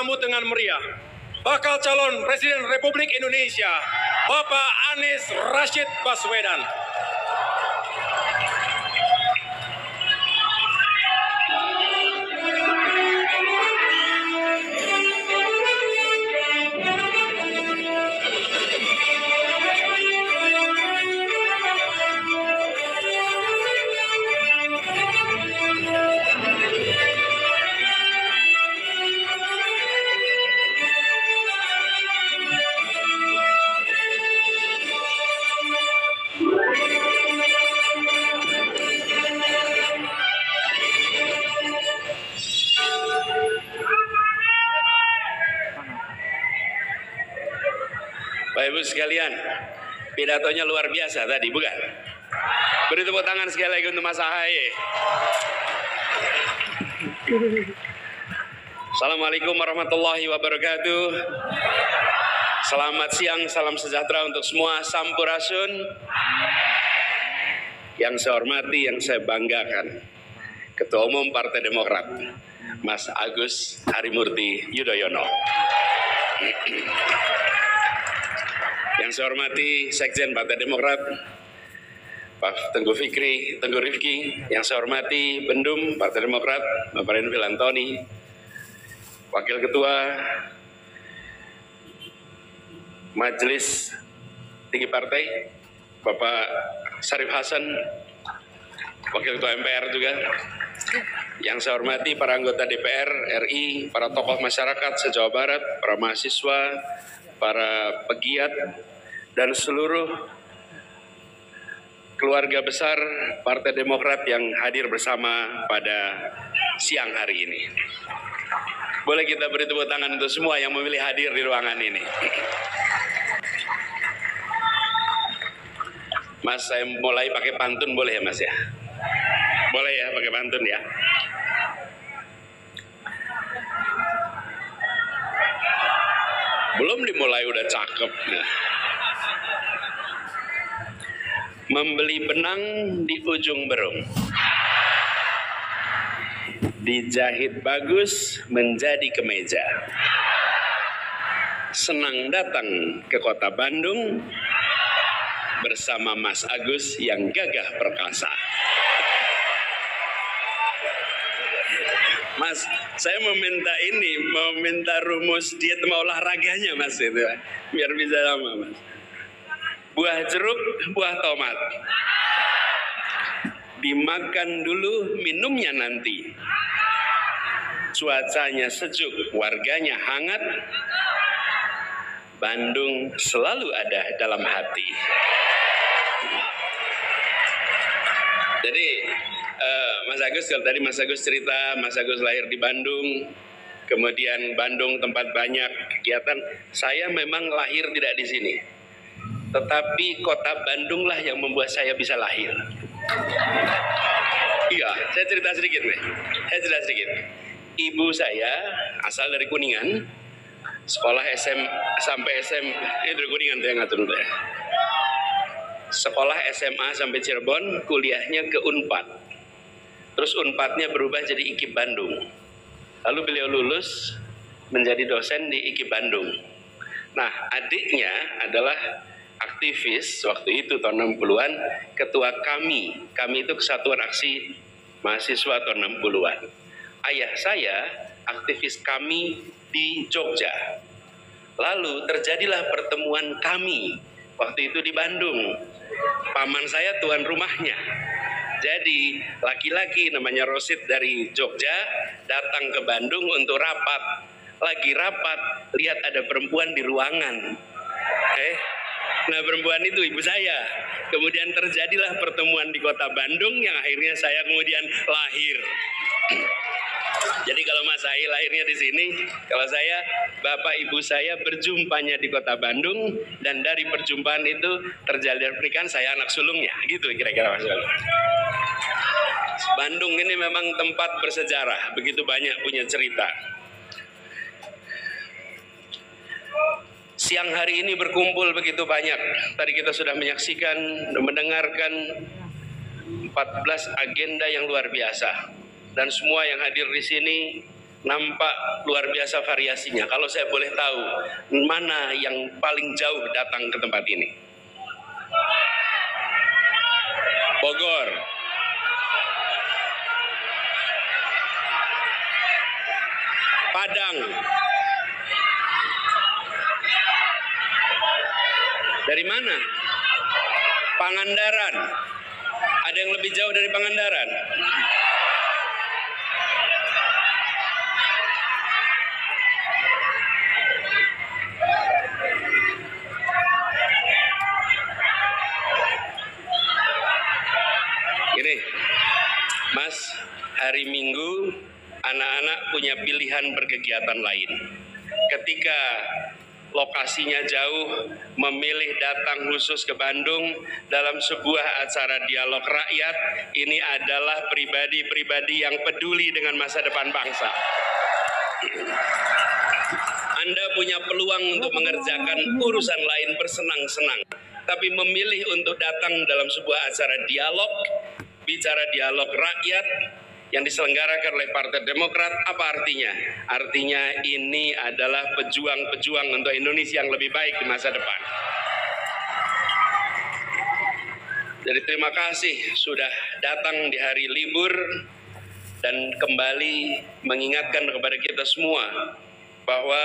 sambut dengan meriah bakal calon Presiden Republik Indonesia, Bapak Anies Rashid Baswedan. Bapak Ibu sekalian, pidatonya luar biasa tadi, bukan? Beri tepuk tangan sekali lagi untuk Mas Ahaye. Assalamualaikum warahmatullahi wabarakatuh. Selamat siang, salam sejahtera untuk semua. Sampurasun. Yang saya hormati, yang saya banggakan, Ketua Umum Partai Demokrat, Mas Agus Harimurti Yudhoyono. Yang saya hormati Sekjen Partai Demokrat, Pak Teguh Rifki. Yang saya hormati Bendum Partai Demokrat, Bapak Renvil Antoni. Wakil Ketua Majelis Tinggi Partai, Bapak Syarif Hasan, Wakil Ketua MPR juga. Yang saya hormati para anggota DPR RI, para tokoh masyarakat se-Jawa Barat, para mahasiswa, para pegiat, dan seluruh keluarga besar Partai Demokrat yang hadir bersama pada siang hari ini. Boleh kita beri tepuk tangan untuk semua yang memilih hadir di ruangan ini. Mas, saya mulai pakai pantun boleh ya Mas ya? Boleh ya pakai pantun ya? Belum dimulai udah cakep. Membeli benang di ujung berung, dijahit bagus menjadi kemeja. Senang datang ke kota Bandung bersama Mas Agus yang gagah perkasa. Mas, saya meminta rumus diet sama olahraganya Mas itu, biar bisa sama Mas. Buah jeruk, buah tomat, dimakan dulu, minumnya nanti. Cuacanya sejuk, warganya hangat. Bandung selalu ada dalam hati. Jadi Mas Agus, kalau tadi Mas Agus cerita, Mas Agus lahir di Bandung, kemudian Bandung tempat banyak kegiatan. Saya memang lahir tidak di sini, tetapi kota Bandunglah yang membuat saya bisa lahir. Iya, saya cerita sedikit nih. Ibu saya asal dari Kuningan, sekolah sampai dari Kuningan tuh yang ngatur dulu ya. Sekolah SMA sampai Cirebon, kuliahnya ke Unpad. Terus Unpadnya berubah jadi IKIP Bandung. Lalu beliau lulus menjadi dosen di IKIP Bandung. Nah, adiknya adalah aktivis waktu itu tahun 60-an, ketua kami itu Kesatuan Aksi Mahasiswa tahun 60-an. Ayah saya aktivis kami di Jogja. Lalu terjadilah pertemuan kami waktu itu di Bandung. Paman saya tuan rumahnya. Jadi laki-laki namanya Rosid dari Jogja datang ke Bandung untuk rapat. Lagi rapat, lihat ada perempuan di ruangan. Nah, perempuan itu ibu saya. Kemudian terjadilah pertemuan di kota Bandung yang akhirnya saya kemudian lahir. Jadi kalau Mas Ahaye lahirnya di sini, kalau saya, bapak ibu saya berjumpanya di kota Bandung, dan dari perjumpaan itu terjalin pernikahan, saya anak sulungnya, gitu kira-kira Mas Ahaye. Bandung ini memang tempat bersejarah, begitu banyak punya cerita. Siang hari ini berkumpul begitu banyak. Tadi kita sudah menyaksikan dan mendengarkan 14 agenda yang luar biasa. Dan semua yang hadir di sini nampak luar biasa variasinya. Kalau saya boleh tahu, mana yang paling jauh datang ke tempat ini? Bogor. Padang. Dari mana? Pangandaran. Ada yang lebih jauh dari Pangandaran? Gini, Mas, hari Minggu anak-anak punya pilihan berkegiatan lain. Ketika lokasinya jauh, memilih datang khusus ke Bandung dalam sebuah acara dialog rakyat, ini adalah pribadi-pribadi yang peduli dengan masa depan bangsa. Anda punya peluang untuk mengerjakan urusan lain bersenang-senang, tapi memilih untuk datang dalam sebuah acara dialog, bicara dialog rakyat yang diselenggarakan oleh Partai Demokrat. Apa artinya? Artinya ini adalah pejuang-pejuang untuk Indonesia yang lebih baik di masa depan. Jadi terima kasih sudah datang di hari libur dan kembali mengingatkan kepada kita semua bahwa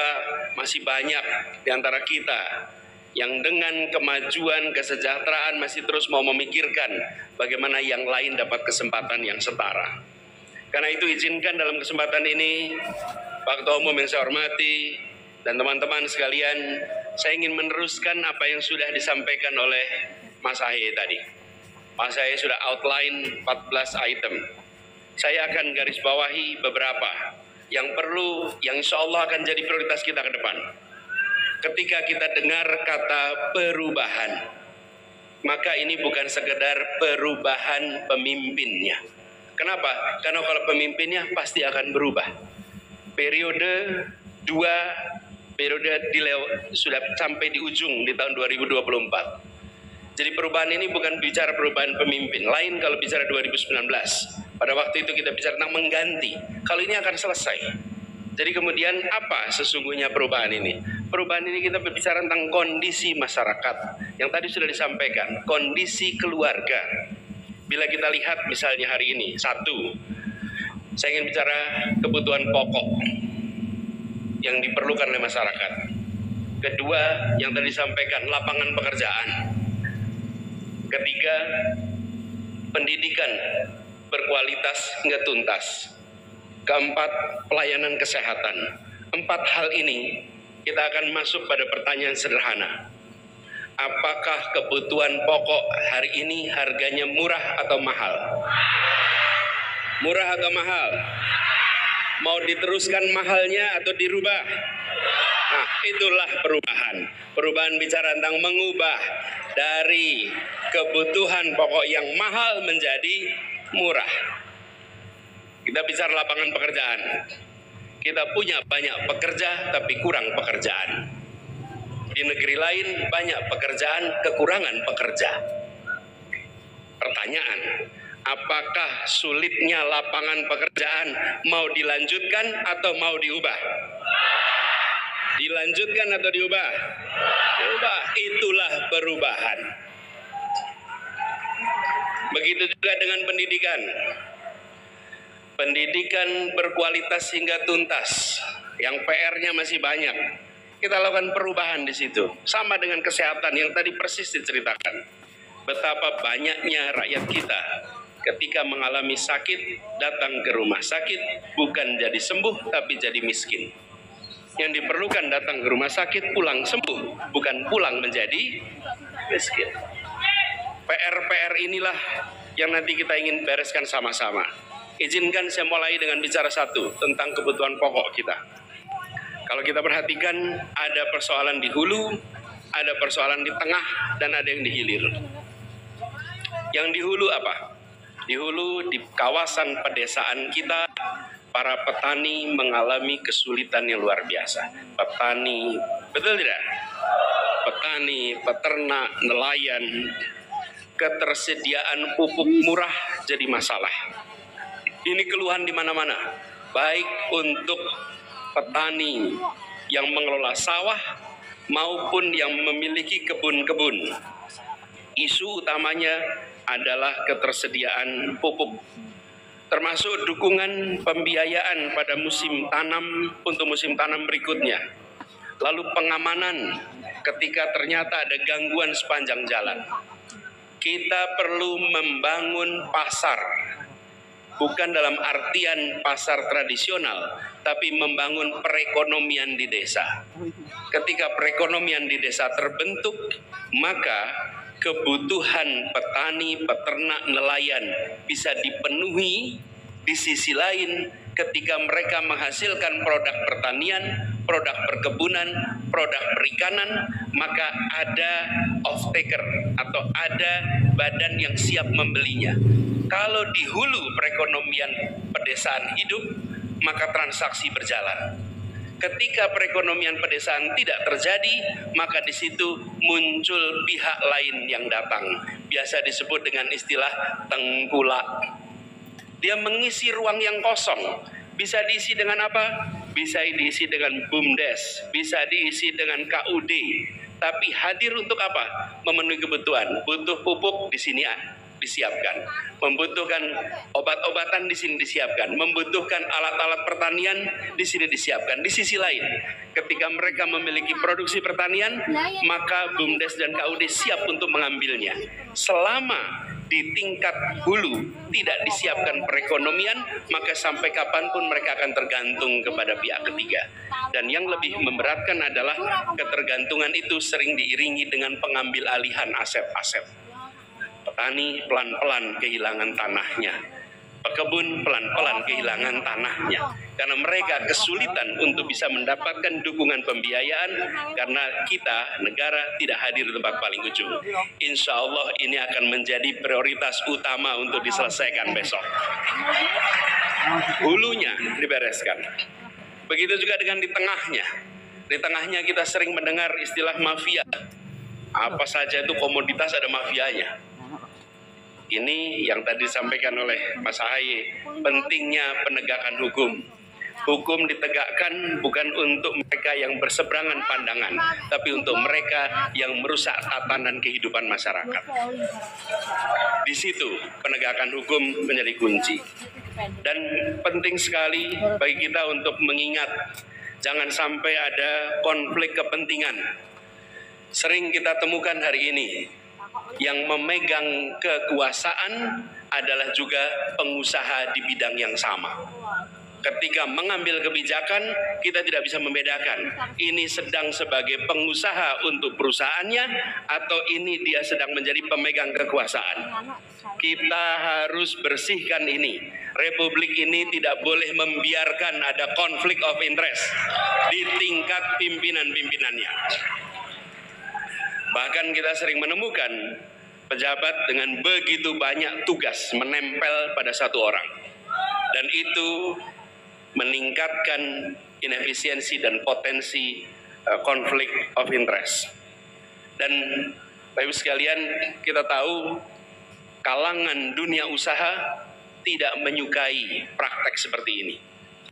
masih banyak di antara kita yang dengan kemajuan kesejahteraan masih terus mau memikirkan bagaimana yang lain dapat kesempatan yang setara. Karena itu izinkan dalam kesempatan ini, Pak Ketua Umum yang saya hormati dan teman-teman sekalian, saya ingin meneruskan apa yang sudah disampaikan oleh Mas Ahy tadi. Mas Ahy sudah outline 14 item. Saya akan garis bawahi beberapa yang perlu, yang insya Allah akan jadi prioritas kita ke depan. Ketika kita dengar kata perubahan, maka ini bukan sekedar perubahan pemimpinnya. Kenapa? Karena kalau pemimpinnya pasti akan berubah. Periode 2, periode sudah sampai di ujung di tahun 2024. Jadi perubahan ini bukan bicara perubahan pemimpin. Lain kalau bicara 2019. Pada waktu itu kita bicara tentang mengganti. Kalau ini akan selesai. Jadi kemudian apa sesungguhnya perubahan ini? Perubahan ini kita berbicara tentang kondisi masyarakat. Yang tadi sudah disampaikan. Kondisi keluarga. Bila kita lihat misalnya hari ini, satu, saya ingin bicara kebutuhan pokok yang diperlukan oleh masyarakat. Kedua, yang tadi disampaikan, lapangan pekerjaan. Ketiga, pendidikan berkualitas hingga tuntas. Keempat, pelayanan kesehatan. 4 hal ini kita akan masuk pada pertanyaan sederhana. Apakah kebutuhan pokok hari ini harganya murah atau mahal? Murah atau mahal? Mau diteruskan mahalnya atau dirubah? Nah, itulah perubahan. Perubahan bicara tentang mengubah dari kebutuhan pokok yang mahal menjadi murah. Kita bicara lapangan pekerjaan. Kita punya banyak pekerja tapi kurang pekerjaan. Di negeri lain banyak pekerjaan, kekurangan pekerja. Pertanyaan, apakah sulitnya lapangan pekerjaan mau dilanjutkan atau mau diubah? Dilanjutkan atau diubah? Diubah. Itulah perubahan. Begitu juga dengan pendidikan. Pendidikan berkualitas hingga tuntas. Yang PR-nya masih banyak. Kita lakukan perubahan di situ. Sama dengan kesehatan yang tadi persis diceritakan. Betapa banyaknya rakyat kita ketika mengalami sakit datang ke rumah sakit bukan jadi sembuh tapi jadi miskin. Yang diperlukan datang ke rumah sakit pulang sembuh, bukan pulang menjadi miskin. PR-PR inilah yang nanti kita ingin bereskan sama-sama. Izinkan saya mulai dengan bicara satu tentang kebutuhan pokok kita. Kalau kita perhatikan ada persoalan di hulu, ada persoalan di tengah, dan ada yang di hilir. Yang di hulu apa? Di hulu di kawasan pedesaan kita, para petani mengalami kesulitan yang luar biasa. Petani, betul tidak? Petani, peternak, nelayan, ketersediaan pupuk murah jadi masalah. Ini keluhan di mana-mana. baik untuk petani yang mengelola sawah maupun yang memiliki kebun-kebun. Isu utamanya adalah ketersediaan pupuk, termasuk dukungan pembiayaan pada musim tanam untuk musim tanam berikutnya. Lalu pengamanan ketika ternyata ada gangguan sepanjang jalan. Kita perlu membangun pasar, bukan dalam artian pasar tradisional, tapi membangun perekonomian di desa. Ketika perekonomian di desa terbentuk, maka kebutuhan petani, peternak, nelayan bisa dipenuhi. Di sisi lain, ketika mereka menghasilkan produk pertanian, produk perkebunan, produk perikanan, maka ada off-taker atau ada badan yang siap membelinya. Kalau di hulu perekonomian pedesaan hidup, maka transaksi berjalan. Ketika perekonomian pedesaan tidak terjadi, maka di situ muncul pihak lain yang datang. Biasa disebut dengan istilah tengkulak. Dia mengisi ruang yang kosong. Bisa diisi dengan apa? Bisa diisi dengan BUMDes, bisa diisi dengan KUD. Tapi hadir untuk apa? Memenuhi kebutuhan. Butuh pupuk di sini disiapkan, membutuhkan obat-obatan di sini disiapkan, membutuhkan alat-alat pertanian di sini disiapkan. Di sisi lain, ketika mereka memiliki produksi pertanian, maka BUMDes dan KUD siap untuk mengambilnya. Selama di tingkat hulu tidak disiapkan perekonomian, maka sampai kapanpun mereka akan tergantung kepada pihak ketiga. Dan yang lebih memberatkan adalah ketergantungan itu sering diiringi dengan pengambil alihan aset-aset. Petani pelan-pelan kehilangan tanahnya, pekebun pelan-pelan kehilangan tanahnya, karena mereka kesulitan untuk bisa mendapatkan dukungan pembiayaan karena kita, negara, tidak hadir di tempat paling ujung. Insya Allah ini akan menjadi prioritas utama untuk diselesaikan besok. Hulunya dibereskan. Begitu juga dengan di tengahnya. Di tengahnya kita sering mendengar istilah mafia. Apa saja itu komoditas ada mafianya. Ini yang tadi disampaikan oleh Mas Ahaye, pentingnya penegakan hukum. Hukum ditegakkan bukan untuk mereka yang berseberangan pandangan, tapi untuk mereka yang merusak tatanan kehidupan masyarakat. Di situ penegakan hukum menjadi kunci. Dan penting sekali bagi kita untuk mengingat, jangan sampai ada konflik kepentingan. Sering kita temukan hari ini, yang memegang kekuasaan adalah juga pengusaha di bidang yang sama. Ketika mengambil kebijakan, kita tidak bisa membedakan ini sedang sebagai pengusaha untuk perusahaannya atau ini dia sedang menjadi pemegang kekuasaan. Kita harus bersihkan ini. Republik ini tidak boleh membiarkan ada konflik of interest di tingkat pimpinan-pimpinannya. Bahkan kita sering menemukan pejabat dengan begitu banyak tugas menempel pada satu orang. Dan itu meningkatkan inefisiensi dan potensi konflik of interest. Dan Bapak Ibu sekalian, kita tahu kalangan dunia usaha tidak menyukai praktek seperti ini.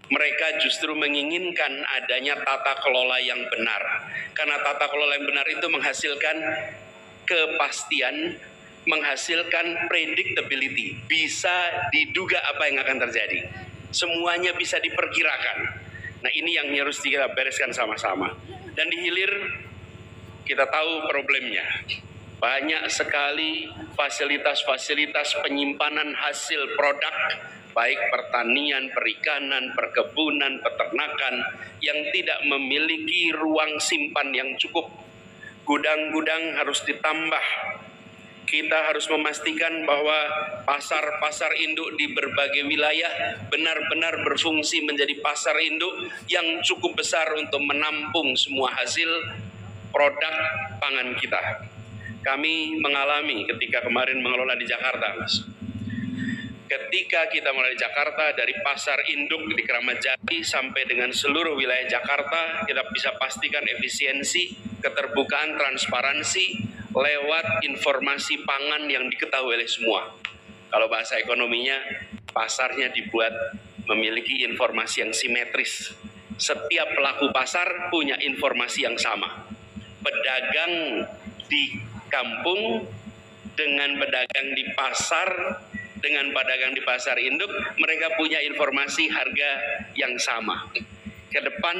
Mereka justru menginginkan adanya tata kelola yang benar. Karena tata kelola yang benar itu menghasilkan kepastian, menghasilkan predictability. Bisa diduga apa yang akan terjadi. Semuanya bisa diperkirakan. Nah, ini yang harus kita bereskan sama-sama. Dan di hilir, kita tahu problemnya. Banyak sekali fasilitas-fasilitas penyimpanan hasil produk, baik pertanian, perikanan, perkebunan, peternakan, yang tidak memiliki ruang simpan yang cukup. Gudang-gudang harus ditambah. Kita harus memastikan bahwa pasar-pasar induk di berbagai wilayah benar-benar berfungsi menjadi pasar induk yang cukup besar untuk menampung semua hasil produk pangan kita. Kami mengalami ketika kemarin mengelola di Jakarta, Mas. Ketika kita mulai di Jakarta, dari pasar induk di Kramat Jati sampai dengan seluruh wilayah Jakarta, kita bisa pastikan efisiensi, keterbukaan, transparansi lewat informasi pangan yang diketahui oleh semua. Kalau bahasa ekonominya, pasarnya dibuat memiliki informasi yang simetris. Setiap pelaku pasar punya informasi yang sama. Pedagang di kampung dengan pedagang di pasar, dengan pedagang di pasar induk, mereka punya informasi harga yang sama. Ke depan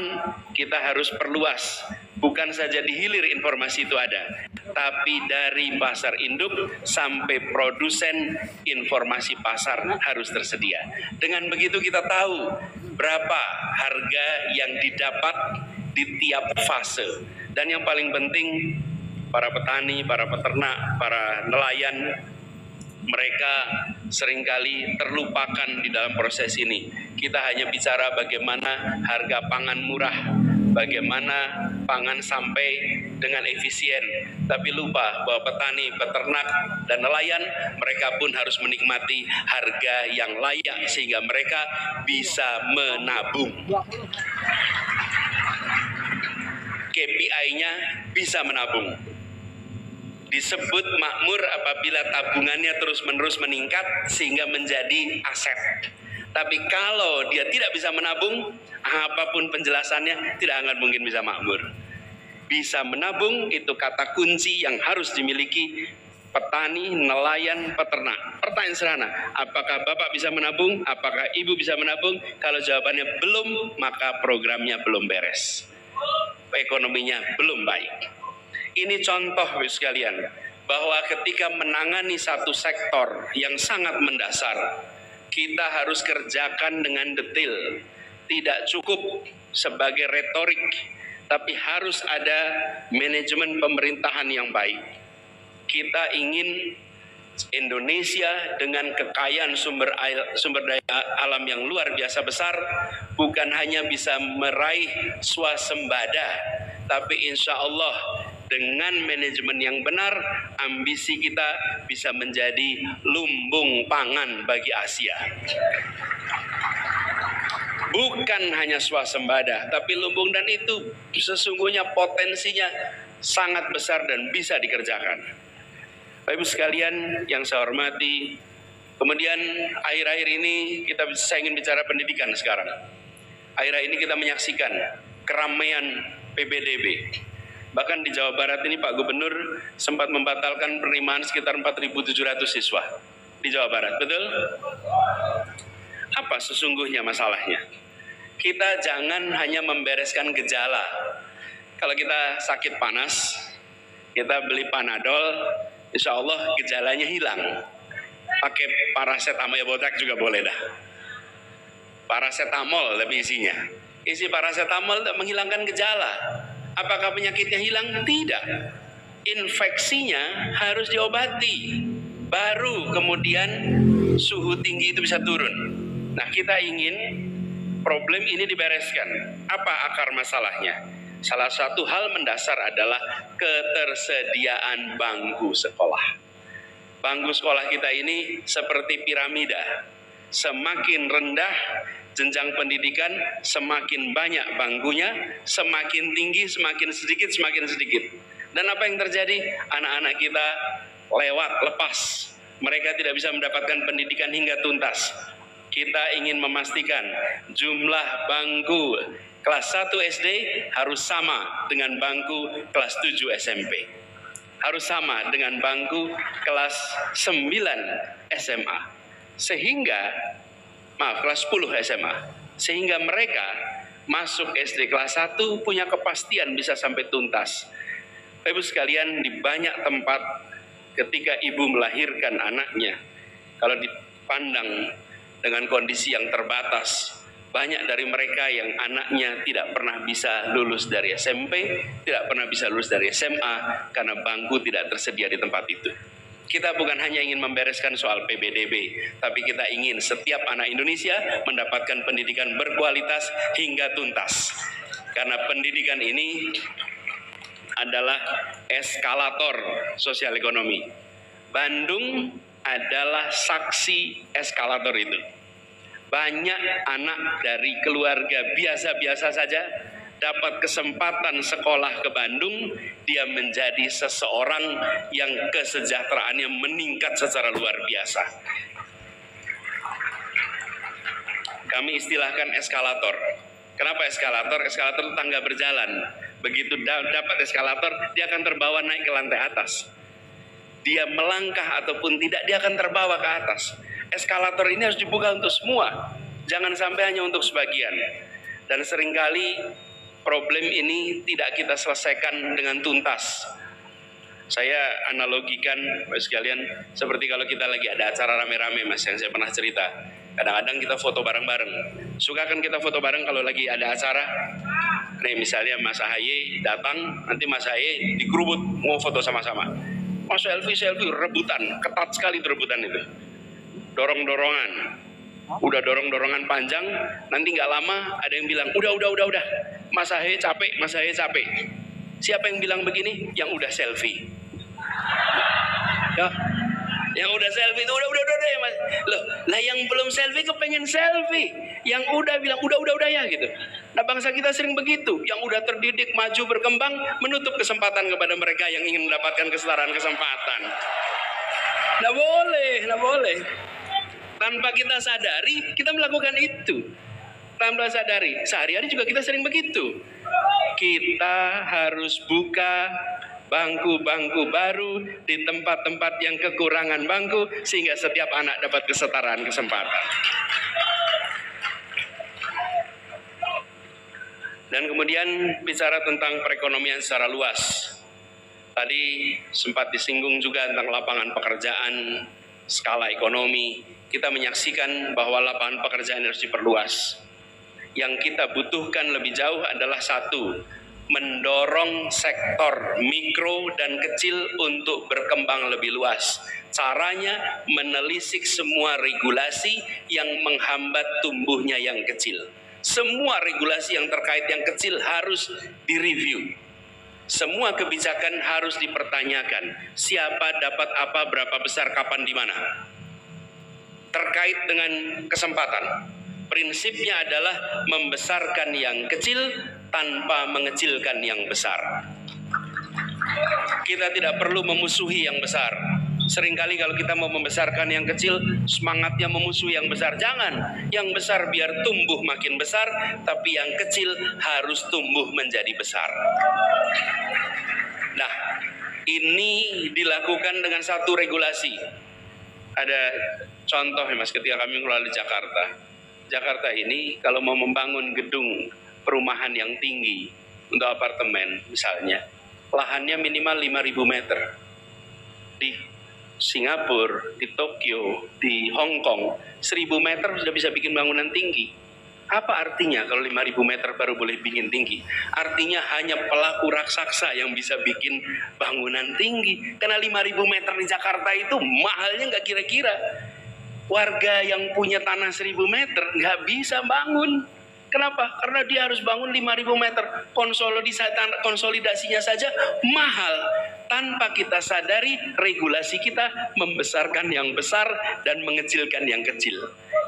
kita harus perluas, bukan saja di hilir informasi itu ada, tapi dari pasar induk sampai produsen informasi pasar harus tersedia. Dengan begitu kita tahu berapa harga yang didapat di tiap fase. Dan yang paling penting, para petani, para peternak, para nelayan, mereka seringkali terlupakan di dalam proses ini. Kita hanya bicara bagaimana harga pangan murah, bagaimana pangan sampai dengan efisien, tapi lupa bahwa petani, peternak, dan nelayan, mereka pun harus menikmati harga yang layak sehingga mereka bisa menabung. KPI-nya bisa menabung. Disebut makmur apabila tabungannya terus-menerus meningkat sehingga menjadi aset. Tapi kalau dia tidak bisa menabung, apapun penjelasannya tidak akan mungkin bisa makmur. Bisa menabung itu kata kunci yang harus dimiliki petani, nelayan, peternak. Pertanyaan sederhana, apakah Bapak bisa menabung? Apakah Ibu bisa menabung? Kalau jawabannya belum, maka programnya belum beres. Ekonominya belum baik. Ini contoh sekalian, bahwa ketika menangani satu sektor yang sangat mendasar, kita harus kerjakan dengan detail. Tidak cukup sebagai retorik, tapi harus ada manajemen pemerintahan yang baik. Kita ingin Indonesia dengan kekayaan sumber daya alam yang luar biasa besar, bukan hanya bisa meraih swasembada, tapi insya Allah dengan manajemen yang benar, ambisi kita bisa menjadi lumbung pangan bagi Asia. Bukan hanya swasembada, tapi lumbung, dan itu sesungguhnya potensinya sangat besar dan bisa dikerjakan. Bapak Ibu sekalian yang saya hormati, kemudian akhir-akhir ini saya ingin bicara pendidikan sekarang. Akhir-akhir ini kita menyaksikan keramaian PBDB. Bahkan di Jawa Barat ini Pak Gubernur sempat membatalkan penerimaan sekitar 4.700 siswa di Jawa Barat, betul? Apa sesungguhnya masalahnya? Kita jangan hanya membereskan gejala. Kalau kita sakit panas, kita beli Panadol, insya Allah gejalanya hilang. Pakai paracetamol, ya botak juga boleh dah. Paracetamol lebih isinya. Isi paracetamol untuk menghilangkan gejala. Apakah penyakitnya hilang? Tidak. Infeksinya harus diobati. Baru kemudian suhu tinggi itu bisa turun. Nah, kita ingin problem ini dibereskan. Apa akar masalahnya? Salah satu hal mendasar adalah ketersediaan bangku sekolah. Bangku sekolah kita ini seperti piramida. Semakin rendah jenjang pendidikan, semakin banyak bangkunya, semakin tinggi, semakin sedikit, semakin sedikit. Dan apa yang terjadi? Anak-anak kita lepas. Mereka tidak bisa mendapatkan pendidikan hingga tuntas. Kita ingin memastikan jumlah bangku kelas 1 SD harus sama dengan bangku kelas 7 SMP. Harus sama dengan bangku kelas 9 SMA. Kelas 10 SMA. Sehingga mereka masuk SD kelas 1 punya kepastian bisa sampai tuntas. Ibu sekalian, di banyak tempat ketika ibu melahirkan anaknya, kalau dipandang dengan kondisi yang terbatas, banyak dari mereka yang anaknya tidak pernah bisa lulus dari SMP, tidak pernah bisa lulus dari SMA, karena bangku tidak tersedia di tempat itu. Kita bukan hanya ingin membereskan soal PBDB, tapi kita ingin setiap anak Indonesia mendapatkan pendidikan berkualitas hingga tuntas. Karena pendidikan ini adalah eskalator sosial ekonomi. Bandung adalah saksi eskalator itu. Banyak anak dari keluarga biasa-biasa saja dapat kesempatan sekolah ke Bandung, dia menjadi seseorang yang kesejahteraannya meningkat secara luar biasa. Kami istilahkan eskalator. Kenapa eskalator? Eskalator itu tangga berjalan. Begitu dapat eskalator, dia akan terbawa naik ke lantai atas. Dia melangkah ataupun tidak, dia akan terbawa ke atas. Eskalator ini harus dibuka untuk semua, jangan sampai hanya untuk sebagian. Dan seringkali problem ini tidak kita selesaikan dengan tuntas. Saya analogikan Mas sekalian seperti kalau kita lagi ada acara rame-rame, Mas, yang saya pernah cerita. Kadang-kadang kita foto bareng-bareng. Suka kan kita foto bareng kalau lagi ada acara. Nih misalnya Mas Ahaye datang, nanti Mas Ahaye dikerubut mau foto sama-sama. Mas selfie rebutan, ketat sekali rebutan itu. Dorong-dorongan. Udah dorong-dorongan panjang, nanti nggak lama ada yang bilang, udah. Mas Ahaye capek, Mas Ahaye capek. Siapa yang bilang begini? Yang udah selfie. Ya, yang udah selfie itu udah ya Mas. Loh, lah yang belum selfie kepengen selfie. Yang udah bilang udah ya gitu. Nah, bangsa kita sering begitu. Yang udah terdidik, maju, berkembang, menutup kesempatan kepada mereka yang ingin mendapatkan kesetaraan kesempatan. Nggak boleh. Tanpa kita sadari, kita melakukan itu. Tanpa sadari, sehari-hari juga kita sering begitu. Kita harus buka bangku-bangku baru di tempat-tempat yang kekurangan bangku sehingga setiap anak dapat kesetaraan kesempatan. Dan kemudian bicara tentang perekonomian secara luas. Tadi sempat disinggung juga tentang lapangan pekerjaan, skala ekonomi. Kita menyaksikan bahwa lapangan pekerjaan harus diperluas. Yang kita butuhkan lebih jauh adalah satu, mendorong sektor mikro dan kecil untuk berkembang lebih luas. Caranya menelisik semua regulasi yang menghambat tumbuhnya yang kecil. Semua regulasi yang terkait yang kecil harus direview. Semua kebijakan harus dipertanyakan. Siapa dapat apa, berapa besar, kapan, di mana. Terkait dengan kesempatan. Prinsipnya adalah membesarkan yang kecil tanpa mengecilkan yang besar. Kita tidak perlu memusuhi yang besar. Seringkali kalau kita mau membesarkan yang kecil, semangatnya memusuhi yang besar. Jangan, yang besar biar tumbuh makin besar, tapi yang kecil harus tumbuh menjadi besar. Nah, ini dilakukan dengan satu regulasi. Ada contoh ya Mas, ketika kami melalui Jakarta ini kalau mau membangun gedung perumahan yang tinggi untuk apartemen misalnya, lahannya minimal 5.000 meter. Di Singapura, di Tokyo, di Hong Kong 1.000 meter sudah bisa bikin bangunan tinggi. Apa artinya kalau 5.000 meter baru boleh bikin tinggi? Artinya hanya pelaku raksasa yang bisa bikin bangunan tinggi. Karena 5.000 meter di Jakarta itu mahalnya nggak kira-kira. Warga yang punya tanah 1.000 meter nggak bisa bangun. Kenapa? Karena dia harus bangun 5.000 meter. Konsolidasinya saja mahal. Tanpa kita sadari, regulasi kita membesarkan yang besar dan mengecilkan yang kecil.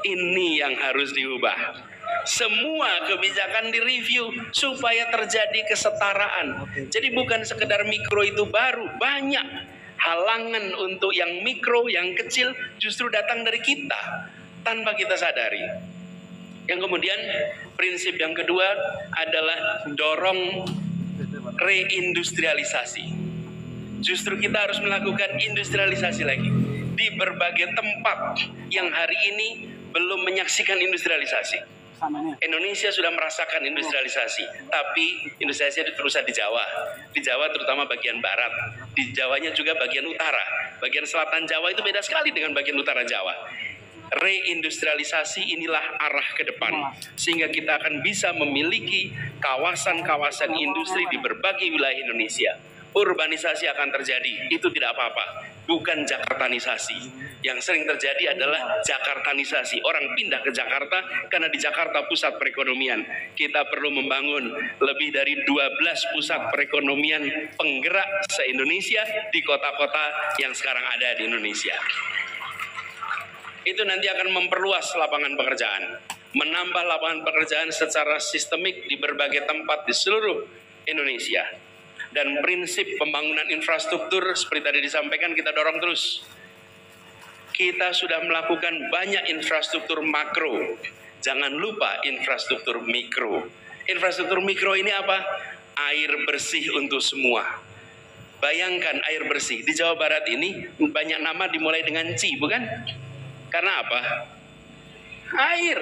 Ini yang harus diubah. Semua kebijakan direview supaya terjadi kesetaraan. Jadi bukan sekedar mikro itu baru, banyak. Halangan untuk yang mikro, yang kecil justru datang dari kita tanpa kita sadari. Yang kemudian prinsip yang kedua adalah dorong reindustrialisasi. Justru kita harus melakukan industrialisasi lagi di berbagai tempat yang hari ini belum menyaksikan industrialisasi. Indonesia sudah merasakan industrialisasi, tapi industrialisasi itu terusnya di Jawa. Di Jawa terutama bagian barat, di Jawanya juga bagian utara. Bagian selatan Jawa itu beda sekali dengan bagian utara Jawa. Reindustrialisasi inilah arah ke depan, sehingga kita akan bisa memiliki kawasan-kawasan industri di berbagai wilayah Indonesia. Urbanisasi akan terjadi, itu tidak apa-apa, bukan Jakartanisasi. Yang sering terjadi adalah Jakartanisasi. Orang pindah ke Jakarta karena di Jakarta pusat perekonomian. Kita perlu membangun lebih dari 12 pusat perekonomian penggerak se-Indonesia di kota-kota yang sekarang ada di Indonesia. Itu nanti akan memperluas lapangan pekerjaan, menambah lapangan pekerjaan secara sistemik di berbagai tempat di seluruh Indonesia. Dan prinsip pembangunan infrastruktur seperti tadi disampaikan kita dorong terus. Kita sudah melakukan banyak infrastruktur makro Jangan lupa infrastruktur mikro. Infrastruktur mikro ini apa? Air bersih untuk semua. Bayangkan air bersih. Di Jawa Barat ini banyak nama dimulai dengan C, bukan? Karena apa? Air.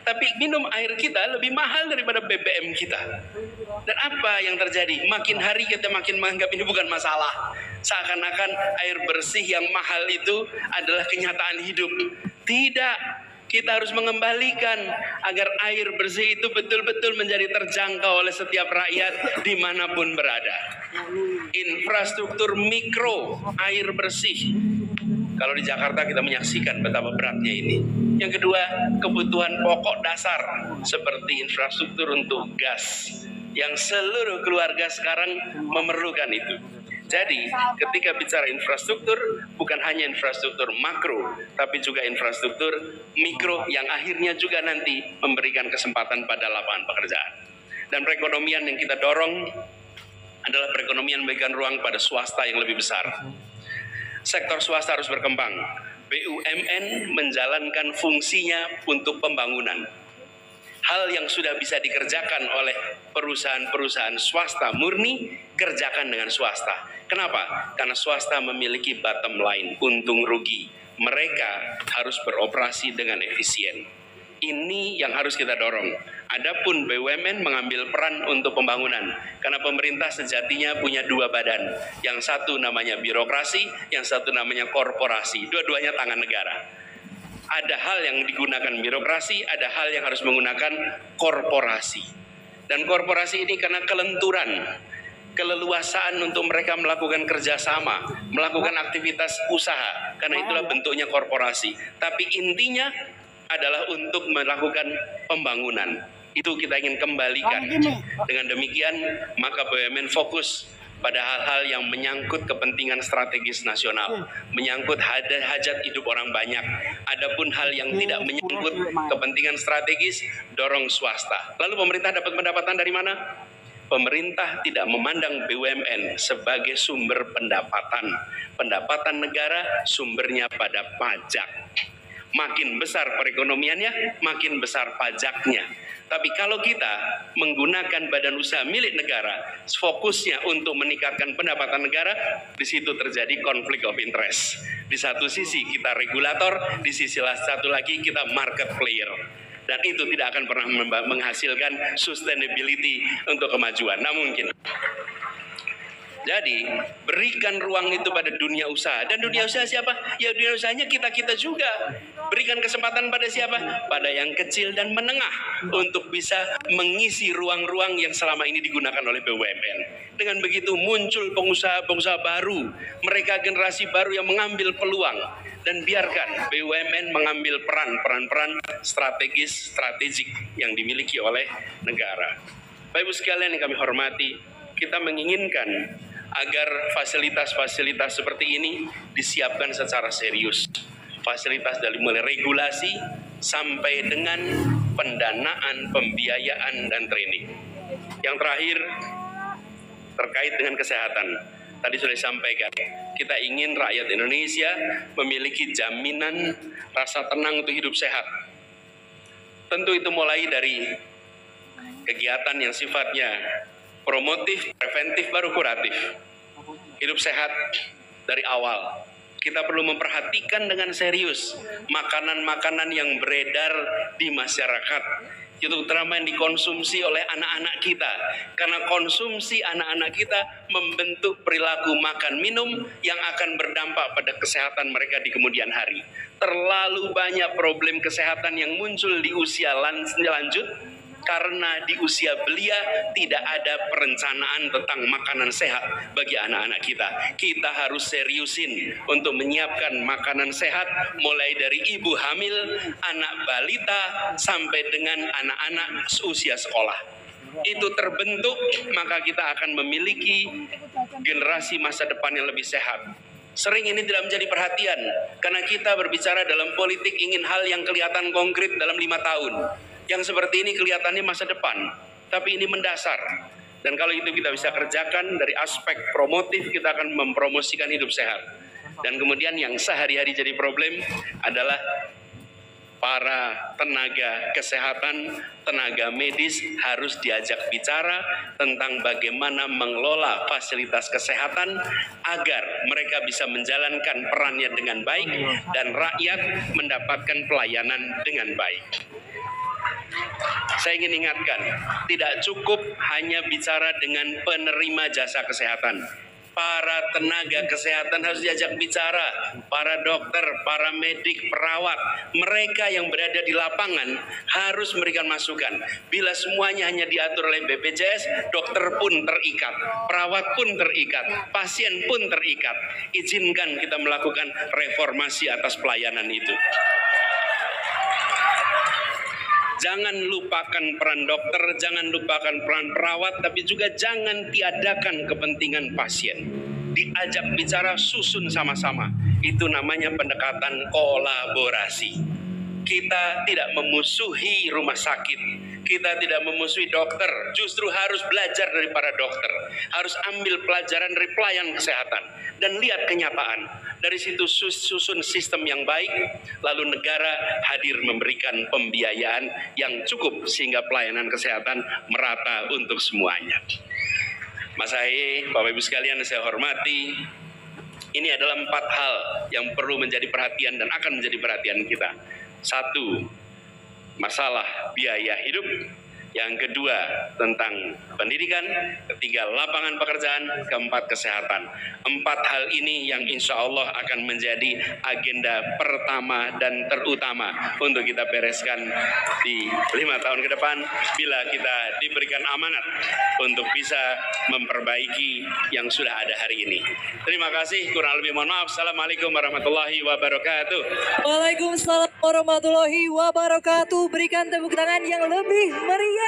Tapi minum air kita lebih mahal daripada BBM kita. Dan apa yang terjadi? Makin hari kita makin menganggap ini bukan masalah. Seakan-akan air bersih yang mahal itu adalah kenyataan hidup. Tidak. Kita harus mengembalikan agar air bersih itu betul-betul menjadi terjangkau oleh setiap rakyat dimanapun berada. Infrastruktur mikro, air bersih. Kalau di Jakarta kita menyaksikan betapa beratnya ini. Yang kedua, kebutuhan pokok dasar seperti infrastruktur untuk gas yang seluruh keluarga sekarang memerlukan itu. Jadi, ketika bicara infrastruktur, bukan hanya infrastruktur makro, tapi juga infrastruktur mikro yang akhirnya juga nanti memberikan kesempatan pada lapangan pekerjaan. Dan perekonomian yang kita dorong adalah perekonomian memberikan ruang pada swasta yang lebih besar. Sektor swasta harus berkembang. BUMN menjalankan fungsinya untuk pembangunan. Hal yang sudah bisa dikerjakan oleh perusahaan-perusahaan swasta murni, kerjakan dengan swasta. Kenapa? Karena swasta memiliki bottom line, untung rugi. Mereka harus beroperasi dengan efisien. Ini yang harus kita dorong. Adapun BUMN mengambil peran untuk pembangunan. Karena pemerintah sejatinya punya dua badan. Yang satu namanya birokrasi, yang satu namanya korporasi. Dua-duanya tangan negara. Ada hal yang digunakan birokrasi, ada hal yang harus menggunakan korporasi. Dan korporasi ini karena kelenturan, keleluasaan untuk mereka melakukan kerjasama, melakukan aktivitas usaha. Karena itulah bentuknya korporasi. Tapi intinya adalah untuk melakukan pembangunan. Itu kita ingin kembalikan. Dengan demikian, maka BUMN fokus pada hal-hal yang menyangkut kepentingan strategis nasional, menyangkut hajat hidup orang banyak. Adapun hal yang tidak menyangkut kepentingan strategis, dorong swasta. Lalu pemerintah dapat pendapatan dari mana? Pemerintah tidak memandang BUMN sebagai sumber pendapatan. Pendapatan negara sumbernya pada pajak. Makin besar perekonomiannya, makin besar pajaknya. Tapi kalau kita menggunakan badan usaha milik negara, fokusnya untuk meningkatkan pendapatan negara, di situ terjadi konflik of interest. Di satu sisi kita regulator, di sisi satu lagi kita market player. Dan itu tidak akan pernah menghasilkan sustainability untuk kemajuan. Nah mungkin. Jadi, berikan ruang itu pada dunia usaha. Dan dunia usaha siapa? Ya dunia usahanya kita-kita juga. Berikan kesempatan pada siapa? Pada yang kecil dan menengah. Untuk bisa mengisi ruang-ruang yang selama ini digunakan oleh BUMN. Dengan begitu muncul pengusaha-pengusaha baru. Mereka generasi baru yang mengambil peluang. Dan biarkan BUMN mengambil peran-peran strategik yang dimiliki oleh negara. Bapak Ibu sekalian yang kami hormati, kita menginginkan agar fasilitas-fasilitas seperti ini disiapkan secara serius. Fasilitas dari mulai regulasi sampai dengan pendanaan, pembiayaan, dan training. Yang terakhir, terkait dengan kesehatan. Tadi sudah disampaikan, kita ingin rakyat Indonesia memiliki jaminan rasa tenang untuk hidup sehat. Tentu itu mulai dari kegiatan yang sifatnya promotif, preventif, baru kuratif. Hidup sehat dari awal. Kita perlu memperhatikan dengan serius makanan-makanan yang beredar di masyarakat. Itu terutama yang dikonsumsi oleh anak-anak kita. Karena konsumsi anak-anak kita membentuk perilaku makan minum yang akan berdampak pada kesehatan mereka di kemudian hari. Terlalu banyak problem kesehatan yang muncul di usia lanjut. Karena di usia belia tidak ada perencanaan tentang makanan sehat bagi anak-anak kita. Kita harus seriusin untuk menyiapkan makanan sehat mulai dari ibu hamil, anak balita, sampai dengan anak-anak usia sekolah. Itu terbentuk, maka kita akan memiliki generasi masa depan yang lebih sehat. Sering ini tidak menjadi perhatian, karena kita berbicara dalam politik ingin hal yang kelihatan konkret dalam 5 tahun. Yang seperti ini kelihatannya masa depan, tapi ini mendasar. Dan kalau itu kita bisa kerjakan dari aspek promotif, kita akan mempromosikan hidup sehat. Dan kemudian yang sehari-hari jadi problem adalah para tenaga kesehatan, tenaga medis harus diajak bicara tentang bagaimana mengelola fasilitas kesehatan agar mereka bisa menjalankan perannya dengan baik dan rakyat mendapatkan pelayanan dengan baik. Saya ingin ingatkan, tidak cukup hanya bicara dengan penerima jasa kesehatan. Para tenaga kesehatan harus diajak bicara, para dokter, para medik, perawat, mereka yang berada di lapangan harus memberikan masukan. Bila semuanya hanya diatur oleh BPJS, dokter pun terikat, perawat pun terikat, pasien pun terikat. Izinkan kita melakukan reformasi atas pelayanan itu. Jangan lupakan peran dokter, jangan lupakan peran perawat, tapi juga jangan tiadakan kepentingan pasien. Diajak bicara, susun sama-sama. Itu namanya pendekatan kolaborasi. Kita tidak memusuhi rumah sakit, kita tidak memusuhi dokter, justru harus belajar dari para dokter, harus ambil pelajaran dari pelayan kesehatan, dan lihat kenyataan. Dari situ susun sistem yang baik, lalu negara hadir memberikan pembiayaan yang cukup sehingga pelayanan kesehatan merata untuk semuanya. Mas Ahy, Bapak Ibu sekalian saya hormati, ini adalah 4 hal yang perlu menjadi perhatian dan akan menjadi perhatian kita. 1, masalah biaya hidup. Yang kedua, tentang pendidikan. Ketiga, lapangan pekerjaan. Keempat, kesehatan. 4 hal ini yang insya Allah akan menjadi agenda pertama dan terutama untuk kita bereskan di 5 tahun ke depan bila kita diberikan amanat untuk bisa memperbaiki yang sudah ada hari ini. Terima kasih, kurang lebih mohon maaf. Assalamualaikum warahmatullahi wabarakatuh. Waalaikumsalam warahmatullahi wabarakatuh. Berikan tepuk tangan yang lebih meriah.